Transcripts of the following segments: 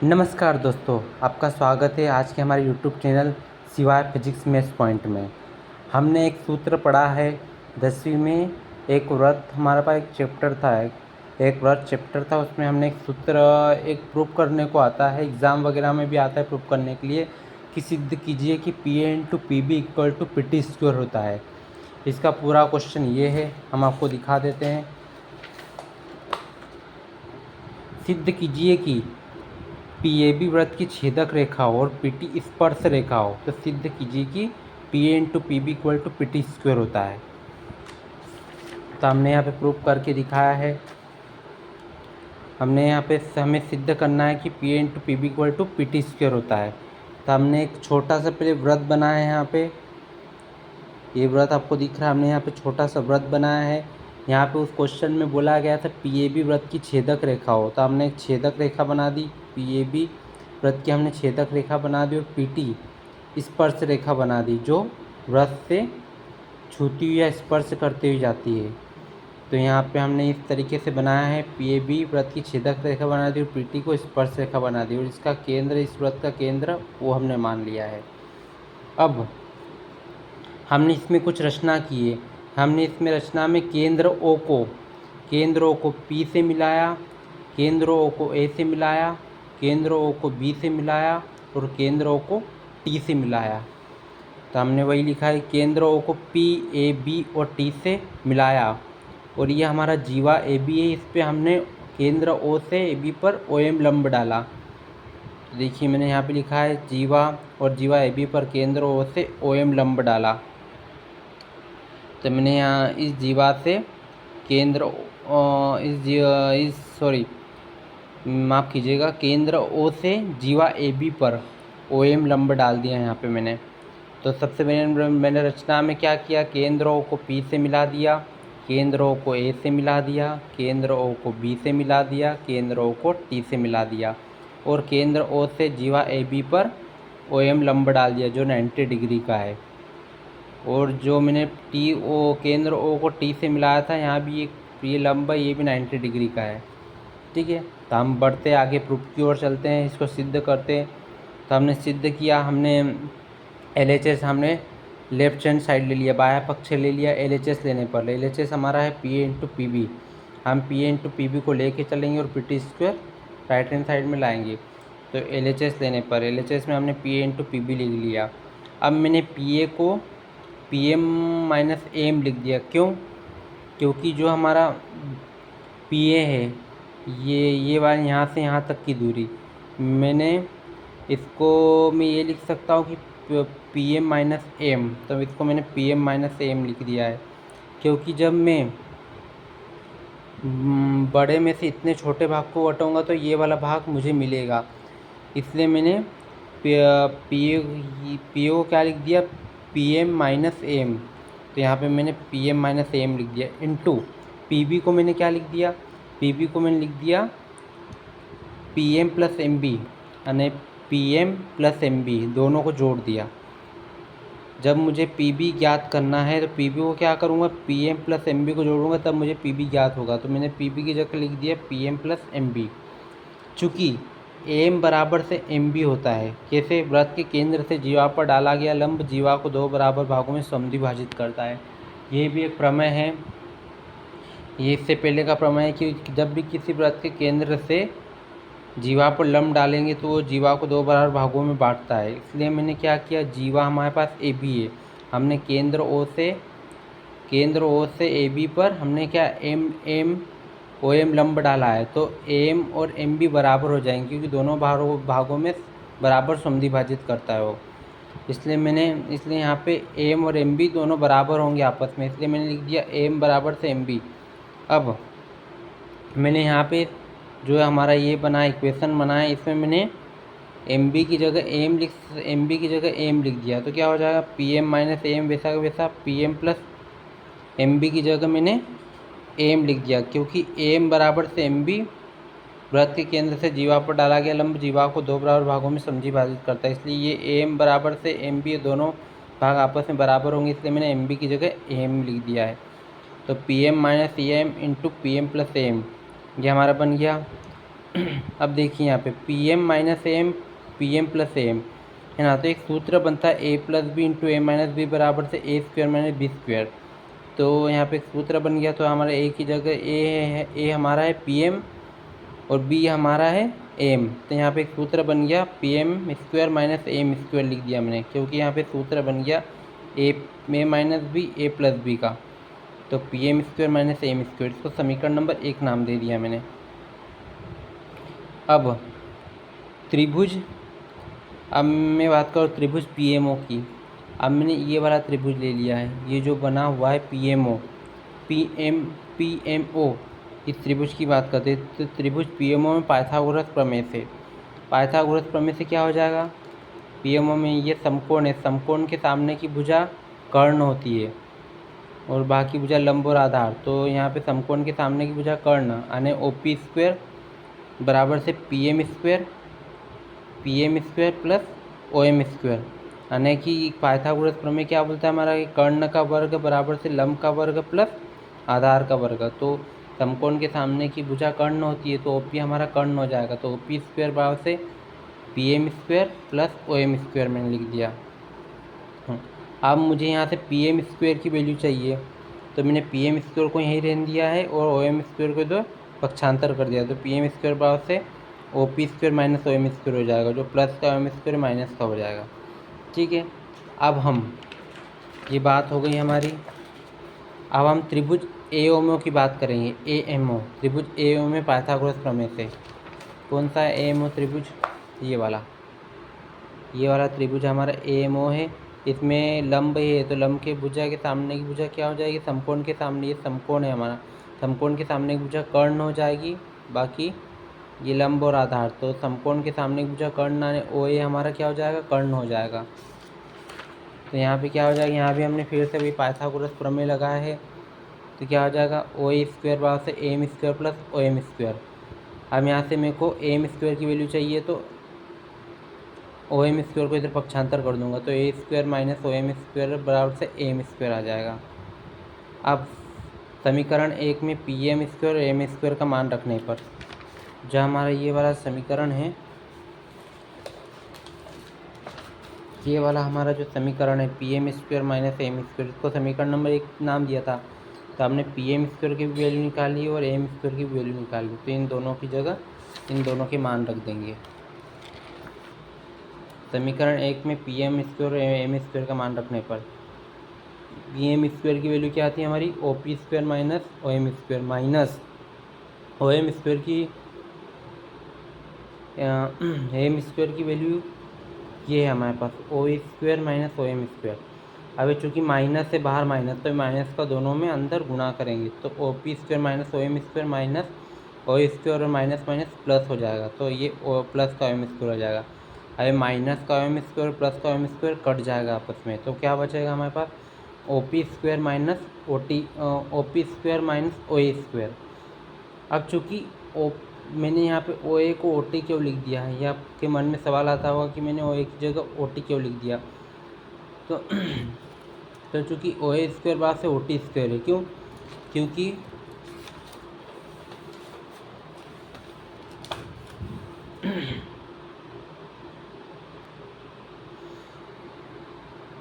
नमस्कार दोस्तों, आपका स्वागत है आज के हमारे यूट्यूब चैनल सिवाय फिजिक्स मैथ्स पॉइंट में। हमने एक सूत्र पढ़ा है 10वीं में। एक व्रत हमारे पास एक चैप्टर था, एक व्रत चैप्टर था, उसमें हमने एक सूत्र एक प्रूफ करने को आता है, एग्ज़ाम वगैरह में भी आता है प्रूफ करने के लिए कि सिद्ध कीजिए कि P A into P B equal to P T square होता है। इसका पूरा क्वेश्चन ये है, हम आपको दिखा देते हैं। सिद्ध कीजिए कि पी ए बी वृत्त की छेदक रेखा हो और पी टी स्पर्श रेखा हो, तो सिद्ध कीजिए कि P A into P B equal to P T square होता है। तो हमने यहाँ पे प्रूफ करके दिखाया है। हमने यहाँ पे हमें सिद्ध करना है कि P A into P B equal to P T square होता है। तो हमने एक छोटा सा पहले व्रत बनाया है। यहाँ पे ये व्रत आपको दिख रहा है, हमने यहाँ पे छोटा सा व्रत बनाया है। यहाँ पे उस क्वेश्चन में बोला गया था पी ए बी व्रत की छेदक रेखा हो, तो हमने एक छेदक रेखा बना दी। पी ए बी व्रत की हमने छेदक रेखा बना दी और पी टी स्पर्श रेखा बना दी, जो व्रत से छूती हुई या स्पर्श करते हुए जाती है। तो यहाँ पे हमने इस तरीके से बनाया है, पी ए बी व्रत की छेदक रेखा बना दी और पी टी को स्पर्श रेखा बना दी, और इसका केंद्र, इस व्रत का केंद्र वो हमने मान लिया है। अब हमने इसमें कुछ रचना की है। हमने इसमें रचना में केंद्र ओ को P से मिलाया, केंद्र ओ को A से मिलाया, केंद्र ओ को B से मिलाया और केंद्र ओ को T से मिलाया। तो हमने वही लिखा है, केंद्र ओ को P, A, B और T से मिलाया, और ये हमारा जीवा ए बी है। इस पर हमने केंद्र ओ से ए बी पर ओ एम लंब डाला। तो देखिए मैंने यहाँ पे लिखा है जीवा, और जीवा ए बी पर केंद्र ओ से ओ एम लंब डाला। तो मैंने यहाँ इस जीवा से केंद्र माफ़ कीजिएगा, केंद्र ओ से जीवा ए बी पर ओ एम लंब डाल दिया यहाँ पे मैंने। तो सबसे मैंने रचना में क्या किया, केंद्र ओ को P से मिला दिया, केंद्र ओ को A से मिला दिया, केंद्र ओ को B से मिला दिया, केंद्र ओ को T से मिला दिया, और केंद्र O से जीवा ए बी पर ओ एम लंब डाल दिया जो 90 डिग्री का है। और जो मैंने केंद्र ओ को T से मिलाया था, यहाँ भी ये लंब ये भी 90 डिग्री का है। ठीक है, तो हम बढ़ते आगे प्रूफ की ओर चलते हैं, इसको सिद्ध करते हैं। तो हमने सिद्ध किया, हमने एल एच एस हमने लेफ्ट हैंड साइड ले लिया, बाया पक्ष ले लिया। एल एच एस लेने पर एल एच एस हमारा है P A into P B. हम P A into P B को लेके चलेंगे और P T square right hand side में लाएंगे। तो एल एच एस लेने पर एल एच एस में हमने P A into P B लिख लिया। अब मैंने पी ए को पी एम माइनस एम लिख दिया। क्यों? क्योंकि जो हमारा पी ए है, ये वाली यहाँ से यहाँ तक की दूरी, मैंने इसको मैं ये लिख सकता हूँ कि पी एम माइनस एम, तो इसको मैंने पी एम माइनस एम लिख दिया है। क्योंकि जब मैं बड़े में से इतने छोटे भाग को बटाऊँगा तो ये वाला भाग मुझे मिलेगा, इसलिए मैंने पी ओ को क्या लिख दिया, पी एम माइनस एम। तो यहाँ पे मैंने पी एम माइनस एम लिख दिया, इंटू पी बी को मैंने क्या लिख दिया, पी बी को मैंने लिख दिया P M plus M B, यानी P M plus M B दोनों को जोड़ दिया। जब मुझे पी बी ज्ञात करना है तो पी बी को क्या करूँगा, P M plus M B को जोड़ूंगा, तब मुझे पी बी ज्ञात होगा। तो मैंने पी बी की जगह लिख दिया P M plus M B. चूँकि एम बराबर से एम बी होता है, कैसे, वृत्त के केंद्र से जीवा पर डाला गया लंब जीवा को दो बराबर भागों में समद्विभाजित करता है। ये भी एक प्रमेय है। ये इससे पहले का प्रमेय है कि जब भी किसी वृत्त के केंद्र से जीवा पर लंब डालेंगे तो वो जीवा को दो बराबर भागों में बांटता है। इसलिए मैंने क्या किया, जीवा हमारे पास ए बी है, हमने केंद्र ओ से ए बी पर हमने क्या एम ओ एम लंब डाला है, तो एम और एम बी बराबर हो जाएंगे, क्योंकि दोनों भागों में बराबर समद्विभाजित करता है वो। इसलिए यहाँ पे एम और एम बी दोनों बराबर होंगे आपस में, इसलिए मैंने लिख दिया एम बराबर से एम बी। अब मैंने यहाँ पे जो हमारा ये बना इक्वेशन बना है, इसमें मैंने एम बी की जगह एम लिख दिया। तो क्या हो जाएगा, पी एम माइनस एम वैसा का वैसा, P M plus M B की जगह मैंने एम लिख दिया, क्योंकि एम बराबर से एम बी वृत्त के केंद्र से जीवा पर डाला गया लंब जीवा को दो बराबर भागों में समद्विभाजित करता है। इसलिए ये एम बराबर से एम बी दोनों भाग आपस में बराबर होंगे, इसलिए मैंने एम बी की जगह एम लिख दिया है। तो P M minus M into P M plus M ये हमारा बन गया। अब देखिए यहाँ पे P M minus M, P M plus M है ना, तो एक सूत्र बनता है A plus B into A minus B बराबर से A square minus B square. तो यहाँ पे एक सूत्र बन गया, तो हमारा ए की जगह ए है, ए हमारा है पी एम और बी हमारा है एम। तो यहाँ पे एक सूत्र बन गया P M square minus M square लिख दिया मैंने, क्योंकि यहाँ पे सूत्र बन गया A minus B A plus B का। तो P M square minus M square, इसको समीकरण नंबर 1 नाम दे दिया मैंने। अब त्रिभुज, अब मैं बात करूँ त्रिभुज पी एम ओ की। अब मैंने ये वाला त्रिभुज ले लिया है, ये जो बना हुआ है पी एम ओ, इस त्रिभुज की बात करते हैं। तो त्रिभुज पी एम ओ में पाइथागोरस प्रमेय से क्या हो जाएगा, पी एम ओ में ये समकोण है, समकोण के सामने की भुजा कर्ण होती है और बाकी भुजा लंब और आधार। तो यहाँ पे समकोण के सामने की भुजा कर्ण यानी ओ पी स्क्वायर बराबर से P M square plus O M square, यानी कि पाइथागोरस प्रमेय क्या बोलता है हमारा, कर्ण का वर्ग बराबर से लंब का वर्ग प्लस आधार का वर्ग। तो समकोण के सामने की भुजा कर्ण होती है, तो ओ पी हमारा कर्ण हो जाएगा। तो ओ पी स्क्वायर बराबर से P M square plus O M square मैंने लिख दिया। अब मुझे यहाँ से पी एम स्क्वायर की वैल्यू चाहिए, तो मैंने पी एम स्क्वायर को यहीं रहने दिया है और ओ एम स्क्वायर को तो पक्षांतर कर दिया। तो पी एम स्क्वायर बराबर से O P square minus O M square हो जाएगा, जो प्लस का ओ एम स्क्वायर माइनस का हो जाएगा। ठीक है, अब हम, ये बात हो गई हमारी। अब हम त्रिभुज ए एम ओ की बात करेंगे। ए एम ओ त्रिभुज ए एम ओ में पाइथागोरस प्रमेय से कौन सा है ए एम ओ त्रिभुज, ये वाला त्रिभुज हमारा ए एम ओ है। इसमें लंब है, तो लंब के भुजा के सामने की भुजा क्या हो जाएगी, समकोण के सामने, ये समकोण है हमारा, समकोण के सामने की भुजा कर्ण हो जाएगी, बाकी ये लंब और आधार। तो समकोण के सामने की भुजा कर्ण आने ओ ए हमारा क्या हो जाएगा, कर्ण हो जाएगा। तो यहाँ पे क्या हो जाएगा, यहाँ भी हमने फिर से वही पाइथागोरस प्रमेय लगाया है, तो क्या हो जाएगा ओ ए स्क्वायर बराबर से M square plus O M square. अब यहाँ से मेरे को एम स्क्वायर की वैल्यू चाहिए, तो ओ एम स्क्वायर को इधर पक्षांतर कर दूंगा, तो A square minus O M square बराबर से एम स्क्वायर आ जाएगा। अब समीकरण 1 में पी एम स्क्वायर और एम स्क्वायर का मान रखने पर, जो हमारा ये वाला समीकरण है, ये वाला हमारा जो समीकरण है P M square minus M square, इसको समीकरण नंबर 1 नाम दिया था। तो हमने पी एम स्क्वायर की भी वैल्यू निकाली और एम स्क्वायर की वैल्यू निकाली, तो इन दोनों की जगह इन दोनों के मान रख देंगे। समीकरण 1 में पी एम स्क्वायर और एम स्क्वायर का मान रखने पर पी एम स्क्वायर की वैल्यू क्या आती है हमारी, O P square minus O M square, minus O M square की एम स्क्वायर की वैल्यू ये है हमारे पास O square minus O M square. अब चूँकि माइनस से बाहर माइनस, तो माइनस का दोनों में अंदर गुणा करेंगे, तो O P square minus O M square minus O square और माइनस माइनस प्लस हो जाएगा, तो ये ओ प्लस का ओ एम स्क्वायर हो जाएगा। अब माइनस का ओ एम स्क्वायर प्लस का ओ एम स्क्वायर कट जाएगा आपस में, तो क्या बचेगा हमारे पास O P square minus O P square minus O A square. अब चूँकि ओ मैंने यहाँ पे ओ ए को ओ टी क्यों लिख दिया है, ये आपके मन में सवाल आता होगा कि मैंने ओ ए की जगह ओ टी क्यों लिख दिया। तो चूँकि ओ ए स्क्वायर बाद से ओ टी स्क्वायर है, क्यों, क्योंकि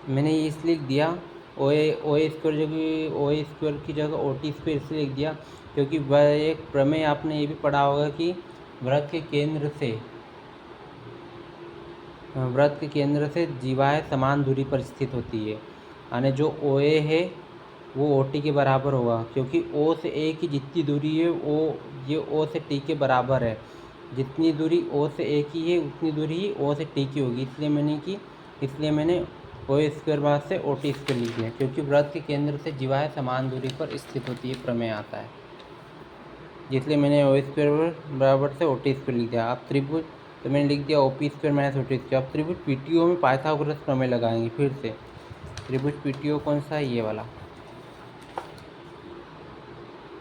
मैंने ये इसलिए लिख दिया ओ ए स्क्वायर जगह ओ ए स्क्वायर की जगह ओ टी स्क्वायर इसलिए लिख दिया, क्योंकि वह एक प्रमेय आपने ये भी पढ़ा होगा कि वृत्त के केंद्र से जीवाएँ समान दूरी पर स्थित होती है, यानी जो ओ ए है वो ओ टी के बराबर होगा, क्योंकि ओ से ए की जितनी दूरी है ये ओ से टी के बराबर है। जितनी दूरी ओ से ए की है उतनी दूरी ही ओ से टी की होगी, इसलिए मैंने ओ स्क्वायर बाद से ओ टी स्क्वायर लिख दिया, क्योंकि वृत्त के केंद्र से जीवाएँ समान दूरी पर स्थित होती है, प्रमेय आता है, इसलिए मैंने ओ स्क्वायर बराबर से ओ टी स्क्वायर लिख दिया। अब त्रिभुज, तो मैंने लिख दिया O P square minus O T square. अब त्रिभुज पी टी ओ में पाइथागोरस प्रमेय लगाएंगे फिर से। त्रिभुज पी टी ओ कौन सा है, ये वाला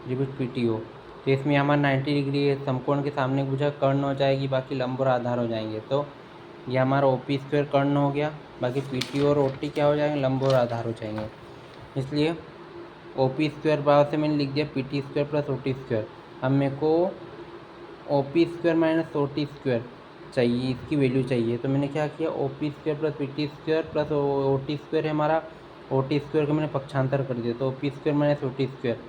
त्रिभुज पी टी ओ। तो इसमें हमारा 90 डिग्री है, समकोण के सामने भुजा कर्ण हो जाएगी, बाकी लंब और आधार हो जाएंगे। तो ये हमारा ओ पी स्क्वायर कर्ण हो गया, बाकी पी टी और ओ टी क्या हो जाएंगे, लंब और आधार हो जाएंगे। इसलिए ओ पी स्क्वायर बराबर से मैंने लिख दिया P T square plus O T square. अब मेरे को O P square minus O T square चाहिए, इसकी वैल्यू चाहिए। तो मैंने क्या किया, O P square plus P T square plus O T square है हमारा, ओ टी स्क्वायर को मैंने पक्षांतर कर दिया, तो O P square minus O T square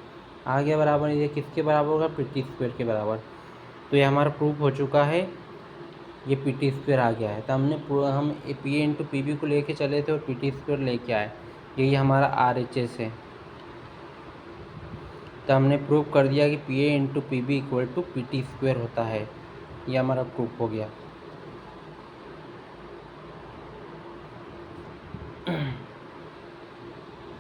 आ गया बराबर, ये किसके बराबर होगा, पी टी स्क्वायर के बराबर। तो ये हमारा प्रूफ हो चुका है, ये पी टी स्क्वायर आ गया है। तो हम P A into P B को लेके चले थे और पी टी स्क्वायर लेके आए, यही हमारा आर एच एस है। तो हमने प्रूफ कर दिया कि P A into P B equal to P T square होता है, ये हमारा प्रूफ हो गया।